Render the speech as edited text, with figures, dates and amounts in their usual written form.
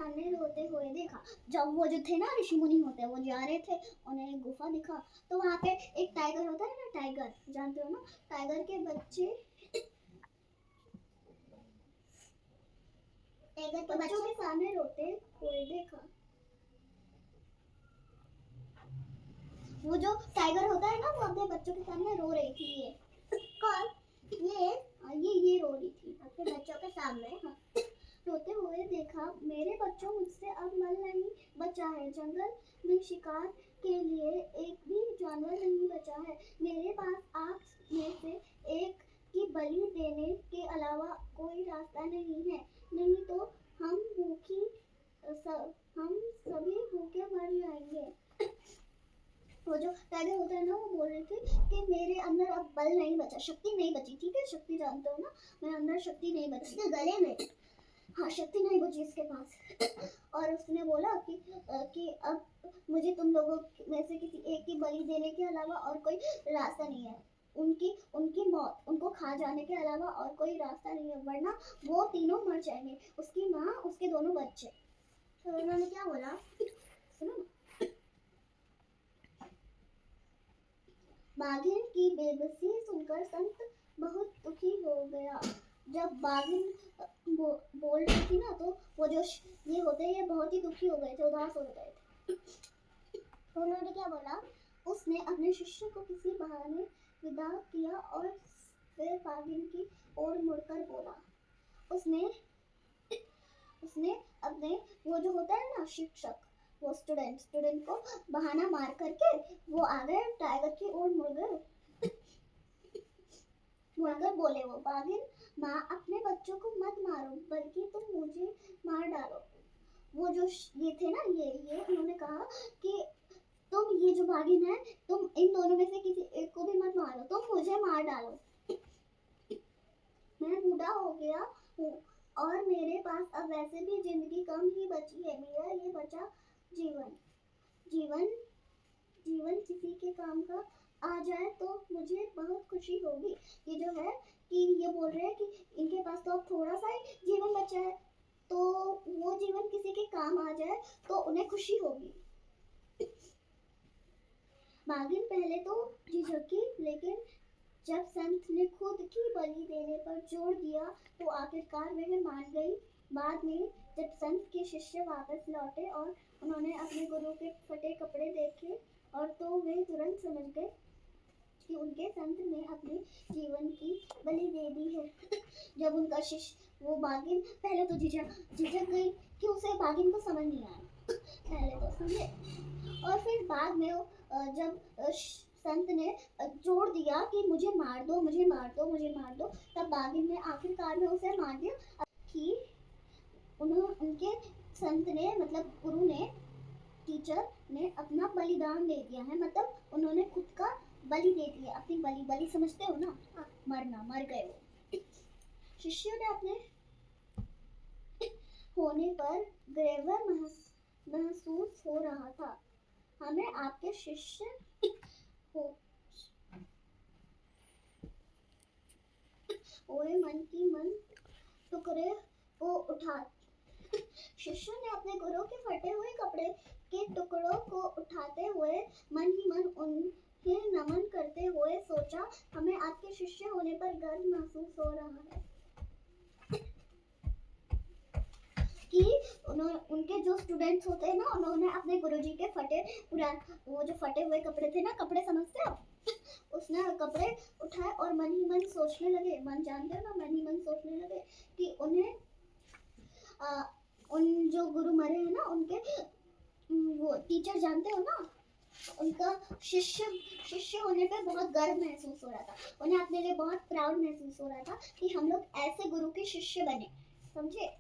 सामने रोते हुए देखा। जब वो जो थे ना ऋषि मुनि होते हैं वो जा रहे थे, उन्हें एक गुफा दिखा, तो वहाँ पे एक टाइगर होता है ना, टाइगर जानते हो ना, टाइगर के बच्चे बच्चों के सामने रोते हुए देखा। वो जो टाइगर होता है ना वो अपने बच्चों के सामने रो रही थी। ये कौन? ये रो रही थी अपने बच्चों के सामने। हाँ। रोते हुए देखा, मेरे बच्चों, मुझसे अब मल नहीं बचा है। जंगल में शिकार के लिए एक भी जानवर नहीं बचा है। मेरे पास आप में से एक की बलि देने के अलावा कोई रास्ता नहीं है, नहीं तो हम सभी भूखे मर जाएंगे। वो जो टाइगर होता है ना वो बोल रहे थे कि मेरे अंदर अब बल नहीं बचा, शक्ति नहीं बची। ठीक है, शक्ति जानते हो ना, मेरे अंदर शक्ति नहीं बची। इसके गले में हाँ शक्ति नहीं बची इसके पास। और उसने बोला कि अब मुझे तुम लोगों में से किसी एक की बलि देने के अलावा और कोई रास्ता नहीं है। उनकी मौत, उनको खा जाने के अलावा और कोई रास्ता नहीं है, वरना वो तीनों मर जाएंगे, उसकी माँ, उसके दोनों बच्चे। तो उन्होंने क्या बोला सुनो। बाघिन की बेबसी सुनकर संत बहुत दुखी हो गया। जब बाघिन बोल रही थी ना, तो वो जो ये होते हैं ये बहुत ही दुखी हो गए थे, उदास हो गए थे। तो उन्होंने क्या बोला, उसने अपने शिष्य को किसी बहाने विदा किया और फिर बाघिन की ओर मुड़कर बोला। उसने अपने वो जो होता है ना शिक्षक, वो स्टूडेंट को बहाना मार करके वो आ गए, टाइगर की ओर मुड़कर बोले वो, बाघिन माँ, अपने बच्चों को मत मारो, बल्कि तुम मुझे मार डालो। वो जो ये थे ना, ये उन्होंने कहा कि तुम ये जो बाघिन है, तुम इन दोनों में से किसी एक को भी मत मारो, तुम मुझे मार डालो। मैं बूढ़ा हो गया हूँ और मेरे पास अब वैसे भी जिंदगी कम ही बची है। मेरा ये बचा जीवन किसी के काम का आ जाए तो मुझे बहुत खुशी होगी। ये जो है कि ये बोल रहे हैं कि इनके पास तो अब थोड़ा सा ही जीवन बचा है, तो वो जीवन किसी के काम आ जाए तो उन्हें खुशी होगी। बाघिन पहले तो झिझकी, लेकिन जब संत ने खुद की बलि देने पर जोर दिया तो आखिरकार वह मान गई। बाद में जब संत के शिष्य वापस लौटे और उन्होंने अपने गुरु के फटे कपड़े देखे, और तो वे तुरंत समझ गए कि उनके संत ने अपने जीवन की बलि दे दी है। जब उनका शिष्य वो बाघिन पहले तो झिझक गई कि उसे बाघिन को समझ नहीं आया, पहले तो समझे, और फिर बाद में जब संत ने जोर दिया कि मुझे मार दो, तब बाघिन ने आखिरकार में उसे मार दिया। कि उनके संत ने, मतलब गुरु ने, टीचर ने अपना बलिदान दे दिया है, मतलब उन्होंने खुद का बलि दे दिया, अपनी बलि समझते हो ना, मरना, मर गए वो। शिष्यों ने अपने होने पर गर्व महसूस हो रहा था। हमें आपके शिष्य ओए मन टुकड़े को उठा शिष्यों ने अपने गुरु के फटे हुए कपड़े के टुकड़ों को उठाते हुए मन ही मन उन्हें नमन करते हुए सोचा, हमें आपके शिष्य होने पर गर्व महसूस हो रहा है। कि उनके जो स्टूडेंट्स होते हैं ना, उन्होंने अपने गुरुजी के वो जो फटे हुए कपड़े थे ना, कपड़े समझते हो, उसने कपड़े उठाए और मन ही मन सोचने लगे, मन जानते हो ना, मन ही मन सोचने लगे कि उन्हें उन जो गुरु मरे हैं ना, उनके वो टीचर जानते हो ना, उनका शिष्य होने पे बहुत गर्व महसूस हो रहा था, उन्हें अपने लिए बहुत प्राउड महसूस हो रहा था कि हम लोग ऐसे गुरु के शिष्य बने, समझे।